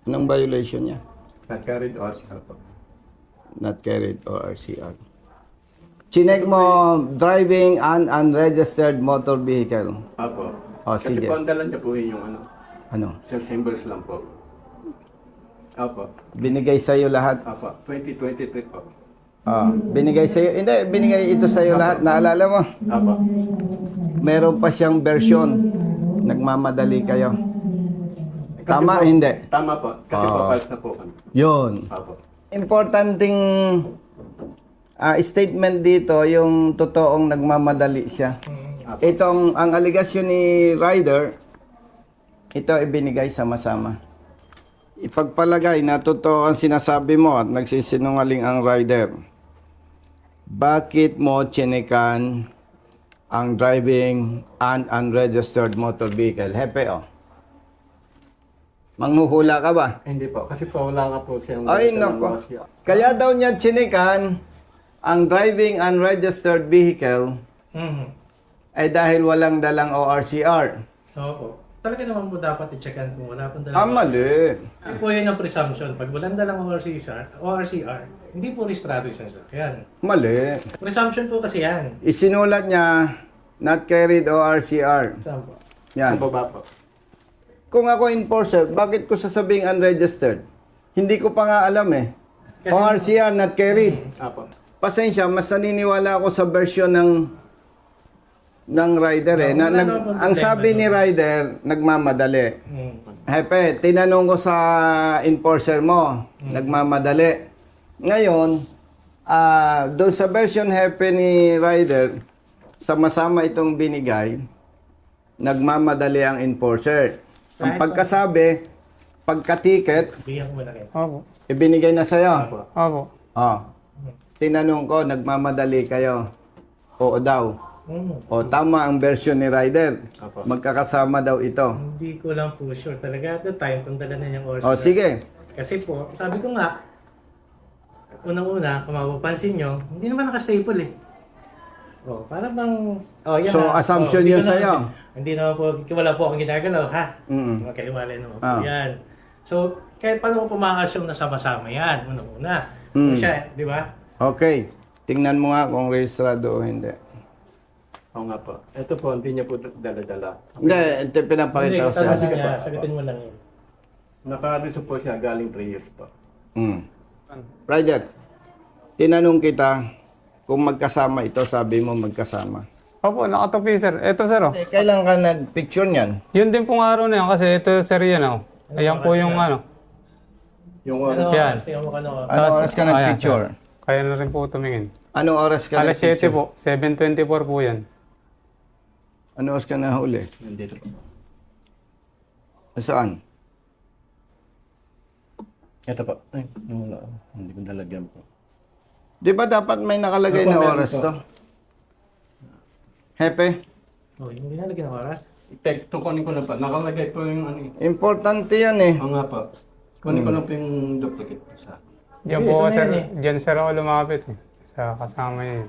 Anong violation niya? Not carried or RCR po. Not carried or RCR. Chinek mo driving an unregistered motor vehicle. Apo. Oh, Kasi sige. po, ang dala niya po yung ano, Ano? symbols lang po. Apo. Binigay sa'yo lahat. Apo. 2023 po. Binigay sa'yo. Hindi, binigay ito sa'yo lahat. Naalala mo? Apo. Meron pa siyang version. Nagmamadali kayo. Kasi Tama, po, hindi? Tama po. Kasi po, false na po kami. Yun. Apo. Importanting statement dito, yung totoong nagmamadali siya. Apo. Itong, ang aligasyon ni Ryder, ito ibinigay sama-sama. Ipagpalagay na totoo ang sinasabi mo at nagsisinungaling ang Ryder. Bakit mo chinekan ang driving an unregistered motor vehicle? Hepe, oh. Manghuhula ka ba? Hindi po. Kasi po, wala nga po siyang... Ay, ng nako. RCR. Kaya daw niya chinekan ang driving unregistered vehicle ay dahil walang dalang ORCR. Opo. Talaga naman po dapat i-checkan kung wala pong dalang Mali. Hindi po yun ang presumption. Pag walang dalang ORCR, hindi po registrado isang sasakyan. Mali. Presumption po kasi yan. Isinulat niya, not carried ORCR. Saan po? Sa Yan. baba po. Kung ako enforcer, bakit ko sasabing unregistered? Hindi ko pa nga alam eh. Kasi- ORCR, not carried. Apo. Pasensya, mas naniniwala ako sa version ng rider eh. Ang sabi ni rider, nagmamadali. Hepe, tinanong ko sa enforcer mo, nagmamadali. Ngayon, doon sa version hepe ni rider, sama-sama itong binigay, nagmamadali ang enforcer. Ang pagkasabi, pagka-ticket, Bigyan ko mo na rin. Opo. ibinigay na sa'yo. Apo. Opo. Oh. Tinanong ko, nagmamadali kayo. Oo daw. O tama ang version ni rider. Apo. Magkakasama daw ito. Hindi ko lang po sure talaga at the time kung dala na niyang ORCR. O sige. Kasi po, sabi ko nga, unang-una, kung mapapansin nyo, hindi naman naka-staple eh. Oh, para bang... Oh, yan So, ha. assumption hindi yun ko na- sa'yo? Hindi naman po, wala po akong ginagalaw, ha? Mm. Magkahiwalay naman po Ah. yan. So, kahit paano ko puma-assume na sama-sama yan, unang-una. Mm. So, siya, di ba? Okay. Tingnan mo nga kung rehistrado o hindi. Oo nga po. Ito po, hindi niya po dala-dala. Hindi, ito pinapakita ko tanong sa'yo. Sige niya, po. sagutin mo lang yun. Naka-reso po siya galing 3 years po. Rider, tinanong kita kung magkasama ito, sabi mo magkasama. Opo, nakatupi sir. Ito sir oh. Kailan ka nag-picture niyan? Yun din pong araw na yun kasi ito sir yan oh. Ayan po yung ano. Yung Ano, oras, Yan. tingnan mo ka ano. Anong oras ka Ayan, nag-picture? sir. Kaya na rin po tumingin. Anong oras ka Alas 7 nag-picture? po. 7:24 po yan. Anong oras ka nahuli? nandito po. Saan? Ito po. Ay, wala. Hindi ko nalagyan po. Di ba dapat may nakalagay Opo, na meron oras po. to? Hepe, Oh, hindi nalagyan ng oras. Kunin ko lang po. Nakalagay po yung ano. importante yan eh. Oo nga po. Kunin ko lang po yung duplicate po sa... Diyan Hindi, po ito na sir. yan Diyan sir ako lumapit eh. Sa kasama niya.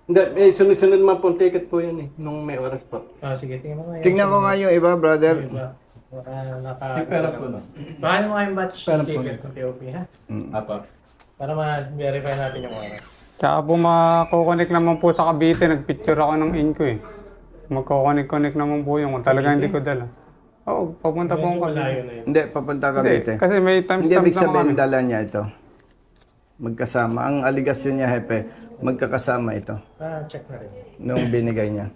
Hindi, sunod-sunod naman po ticket po yun eh. Nung may oras po. Ah, sige, tingnan mo nga. yan. Tingnan ko nga yung iba, brother. Diba? Baka naka... Yung pera po lang. Baka naman kayong batch Pera po ticket yan. ng TOP, ha? Apa. Para ma-verify natin yung oras. Tsaka po makukonek naman po sa Cavite. Nagpicture ako ng inko eh. Magkukonek-connect naman po yung kung talaga hindi ko dala. Oo, papunta po Medyo ako. malayo na yun. Hindi, papunta ka Hindi, Cavite. kasi may Hindi timestamp ibig naman sabihin kami. dala niya ito. Magkasama. Ang aligasyon niya, Hepe, magkakasama ito. Ah, check na rin. Nung binigay niya.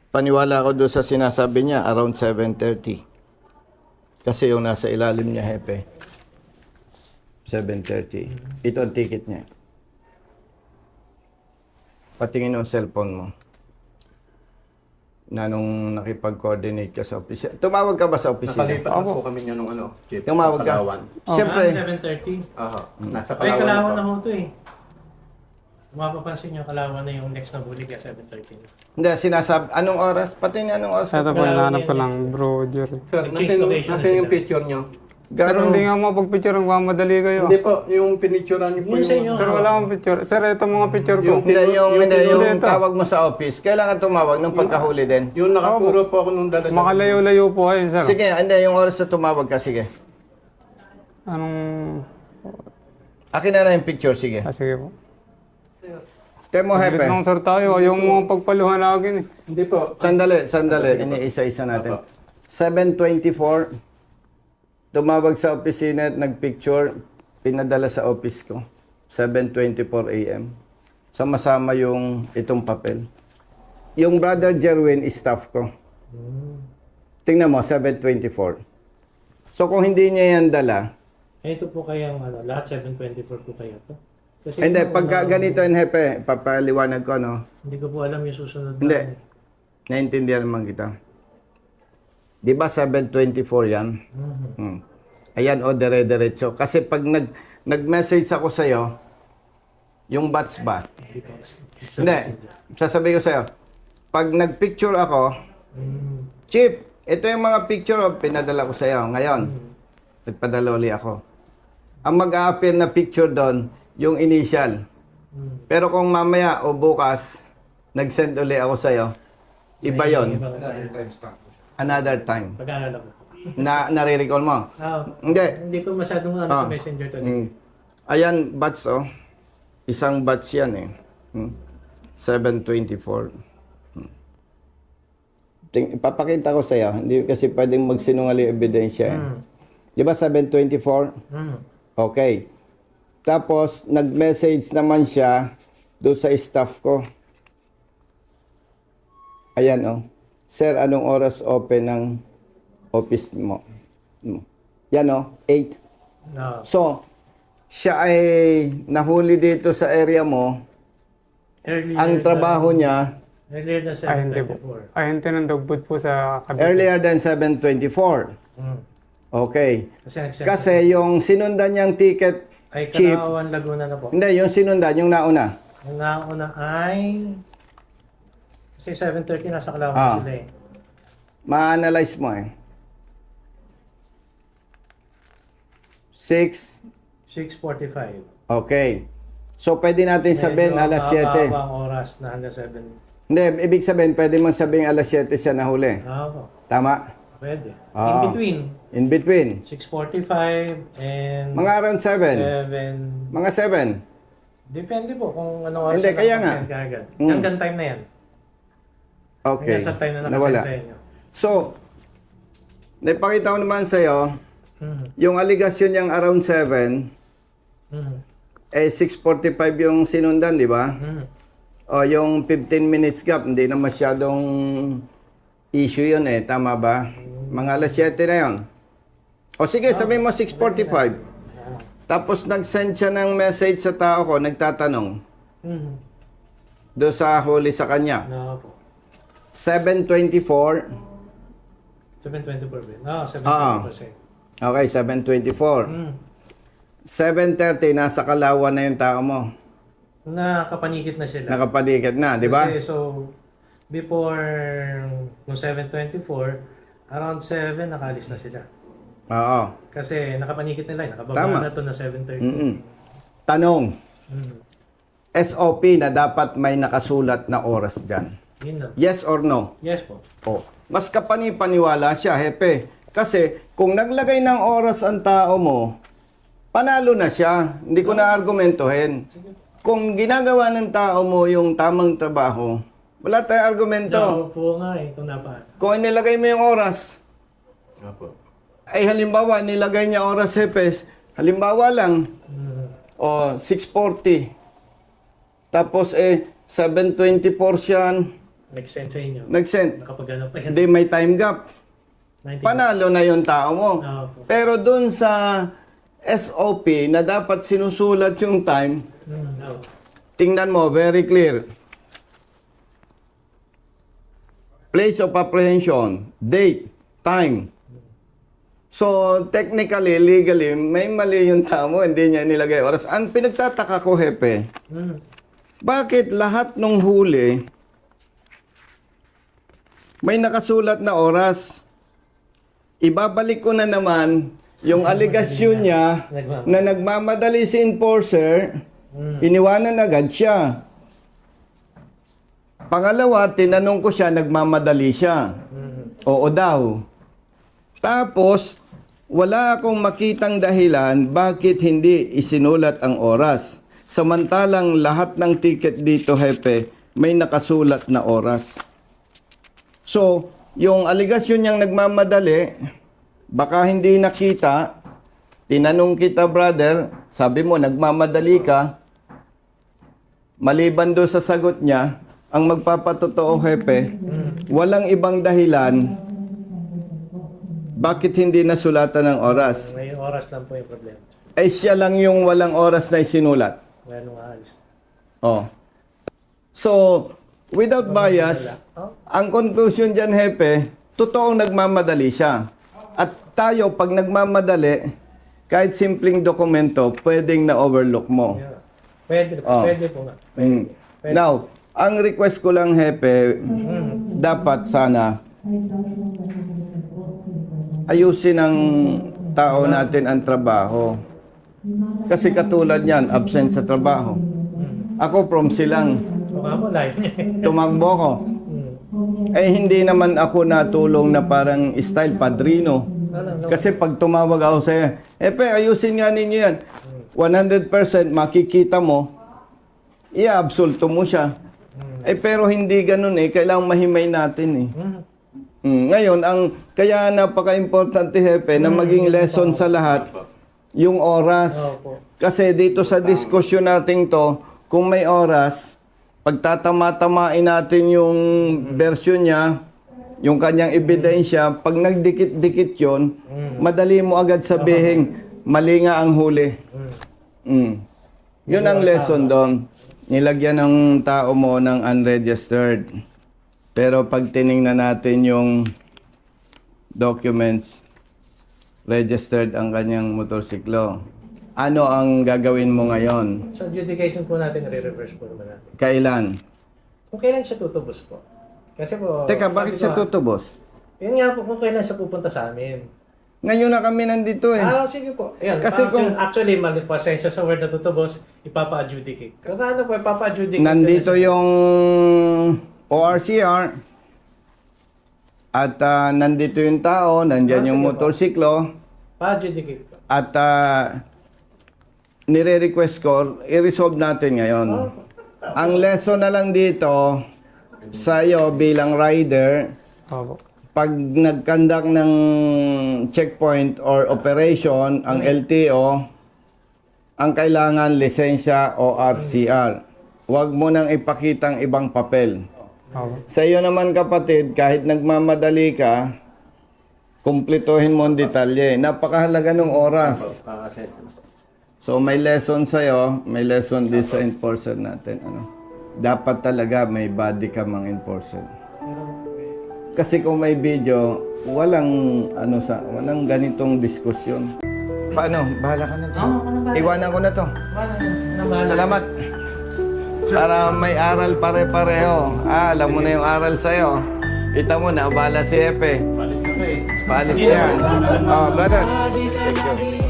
Paniwala ako doon sa sinasabi niya, around 7:30. Kasi yung nasa ilalim niya, Hepe, 7:30. Ito ang ticket niya. Patingin mo ang cellphone mo. Na nung nakipag-coordinate ka sa opisina. Tumawag ka ba sa opisina? Nakalipat na po kami niya nung ano. Chief, Tumawag sa ka? Palawan. Siyempre. Ah, 7:30. Aha. Nasa Ay, Palawan Kalawan na na po. ho to eh. Mapapansin nyo, Kalawan na yung next na bulig ya 7:30. Hindi, sinasabi. Anong oras? Pati niya anong oras? Ito po, hinahanap ko lang, bro, Jerry. Sir, Nag-change location na nasa yung sila. picture niyo. Sir, Gano'ng... hindi nga mapag-picture, nagmamadali kayo. Hindi po, yung pinicturean niyo po Yung sa inyo. Sir, wala akong picture. Sir, ito mga picture ko. Yung ito. tawag mo sa office. Kailangan tumawag nung pagkahuli din. Yung nakapuro po ako nung dala. Makalayo-layo po ayun, sir. Sige, hindi, yung oras na tumawag ka, sige. Anong... Akin na yung picture, sige. Sige po. Temo, Ulit Hepe. lang sir tayo. Ayaw mo ang pagpaluhanagin eh. Hindi po. Sandali. Iniisa-isa natin. 7:24. Tumawag sa opisina at nagpicture. Pinadala sa office ko. 7:24 a.m. Sama-sama yung itong papel. Yung brother Jerwin, staff ko. Tingnan mo, 7:24. So kung hindi niya yan dala, Ito po kayang lahat 724 po kaya to. Kasi hindi, yung, pagka ganito yung Hepe, papaliwanag ko, no? hindi ko po alam yung susunod Hindi. na. Naiintindihan naman kita. Di ba 7:24 yan? Ayan, o, dire-diretso. Kasi pag nag-message ako sa'yo, yung batch ba? Hindi. Sasabihin ko sa'yo, pag nag-picture ako, Chip, ito yung mga picture pinadala ko sa'yo. Ngayon, nagpadala uli ako. Ang mag-a-appear na picture doon, yung initial. Pero kung mamaya o bukas, nag-send uli ako sa'yo, iba yon. Another time. Pag-aalala ko. Nare-recall mo? Hindi. Hindi ko masyadong sa messenger to. Ayan, batch oh. Isang batch yan eh. 724. Ipapakita ko sa'yo. Hindi kasi pwedeng magsinungaling ebidensya eh. Di ba 724? Okay. Tapos, nag-message naman siya doon sa staff ko. Ayan oh. Sir, anong oras open ng office mo? Yan oh, 8. No. So, siya ay nahuli dito sa area mo. Earlier Ang trabaho niya, Earlier na Ay, hindi po. 724. Ay, hindi ng dugbod po sa Cavite. earlier than 724. Okay. Kasi nag-send. Kasi yung sinundan niyang ticket, Ay, Chief. Kanawan, Laguna na po. hindi, yung sinundan, yung nauna. Ang nauna ay... Kasi 7:30 nasa Kalawan Ah. sila eh. Ma-analyze mo eh. 6. 6:45. Okay. So, pwede natin sabihin alas 7. Ang oras na hanggang 7. Hindi, ibig sabihin, pwede mong sabihin alas 7 siya nahuli. Po. Tama? Pwede. Ah. In between. In between. 6:45 and Mga around 7. 7. Mga 7. Depende po kung ano oras Hindi, siya kaya nga. nakapag-send kaagad. Mm. Hanggang time na yan. Okay. Hanggang sa time na nakasend Nawala. sa inyo. So, naipakita ko naman sa'yo, yung aligasyon niyang around 7, eh 6:45 yung sinundan, di ba? O yung 15 minutes gap, hindi na masyadong issue yun eh, tama ba? Mga alas 7 na yun. O sige, sabihin mo 6:45. Tapos nag-send siya ng message sa tao ko, nagtatanong. Doon sa huli sa kanya. No po. 7:24. 7:24 ba? No, 7:24%. Okay, 7:24. 7:30, nasa Kalawan na yung tao mo. Nakapanikit na sila. Nakapaligid na, di ba? Kasi so, before nung 7:24, around 7 nakaalis na sila. Oo. Kasi nakapanikit nila, nakababa Tama. na to na 7:30. Tanong, Mm. SOP na dapat may nakasulat na oras dyan. Yun lang. Yes or no? Yes po. Oh. Mas kapani-paniwala siya, hepe. Kasi kung naglagay ng oras ang tao mo, panalo na siya. Hindi ko na argumentohin. Kung ginagawa ng tao mo yung tamang trabaho, wala tayong argumento. No, po nga eh, kung napaan. Kung nilagay mo yung oras, Opo. ay halimbawa, nilagay niya oras, hepes, halimbawa lang, o 6:40. Tapos 7:24 siya, Nag-send sa inyo. nag-send. Nakapagano pa yan. Hindi may time gap. 19. Panalo na yung tao mo. No, po. Pero dun sa SOP na dapat sinusulat yung time, No. tingnan mo, very clear. Place of apprehension, date, time. So, technically, legally, may mali yung tao mo, hindi niya nilagay oras. Ang pinagtataka ko, hepe, bakit lahat ng huli may nakasulat na oras? Ibabalik ko na naman yung aligasyon niya na nagmamadali si enforcer, iniwanan agad siya. Pangalawa, tinanong ko siya, nagmamadali siya. Oo daw. Tapos, wala akong makitang dahilan bakit hindi isinulat ang oras. Samantalang lahat ng ticket dito, Hepe, may nakasulat na oras. So, yung aligasyon niyang nagmamadali, baka hindi nakita, tinanong kita, brother, sabi mo, nagmamadali ka, maliban doon sa sagot niya, ang magpapatotoo, Hepe, walang ibang dahilan bakit hindi nasulatan ng oras. May oras lang po yung problema. Ay siya lang yung walang oras na isinulat. Wala nung aalis. Oh. So, without bias, ang conclusion dyan, Hepe, totoong nagmamadali siya. At tayo, pag nagmamadali, kahit simpleng dokumento, pwedeng na-overlook mo. Yeah. Pwede, Oh. pwede po nga. Pwede. Mm. Pwede. Now, ang request ko lang, Hepe, dapat sana ayusin ng tao natin ang trabaho. Kasi katulad niyan, absent sa trabaho. Ako from silang, Baka mo, layo. tumakbo ko. Eh hindi naman ako natulong na parang style padrino. Kasi pag tumawag ako sa'yo, Epe, ayusin nga ninyo yan. 100% makikita mo, i-absolto mo siya. Eh pero hindi ganun eh, kailangang mahimay natin eh. Ngayon, kaya napaka-importante, Hepe, na maging lesson sa lahat, yung oras. Opo. Kasi dito sa diskusyon natin to, kung may oras, pagtatama-tamain natin yung version niya, yung kanyang ebidensya, pag nagdikit-dikit yon, madali mo agad sabihin, mali nga ang huli. Yun ang lesson doon. Nilagyan ng tao mo ng unregistered. Pero pag tiningnan natin yung documents, registered ang kanyang motorsiklo. Ano ang gagawin mo ngayon? Sa adjudication po natin, re-reverse po naman natin. Kailan? Kung kailan siya tutubos po. Kasi po... Teka, sabi bakit ko siya nga, tutubos? Yun nga po, kung kailan siya pupunta sa amin. Ngayon na kami nandito eh. Sige po. Ayan, Kasi actually, mali pasensya sa word na tutubos, ipapa-adjudicate. Kung ano po, ipapa-adjudicate. Nandito yung ORCR at nandito yung tao, nandyan yung Sige po. motorsiklo Pa-adjudicate po. at nire-request ko, i-resolve natin ngayon. Ang lesson na lang dito sa'yo bilang rider, Opo. pag nag-conduct ng checkpoint or operation, ang LTO, ang kailangan lisensya o RCR. Huwag mo nang ipakitang ibang papel. Opo. Sa iyo naman kapatid, kahit nagmamadali ka, kumplituhin mo ang detalye. Napakahalaga ng oras. So may lesson sa'yo, may lesson din sa enforcer natin. Dapat talaga may body ka mang enforcer. Kasi kung may video, walang walang ganitong diskusyon. Paano? Bahala ka na to. Iwanan ko na to. Salamat. Para may aral pare-pareho. Alam mo na yung aral sa'yo. Kita mo na, abala si Epe. Paalis na eh. Paalis na yan. Oh, brother. Thank you.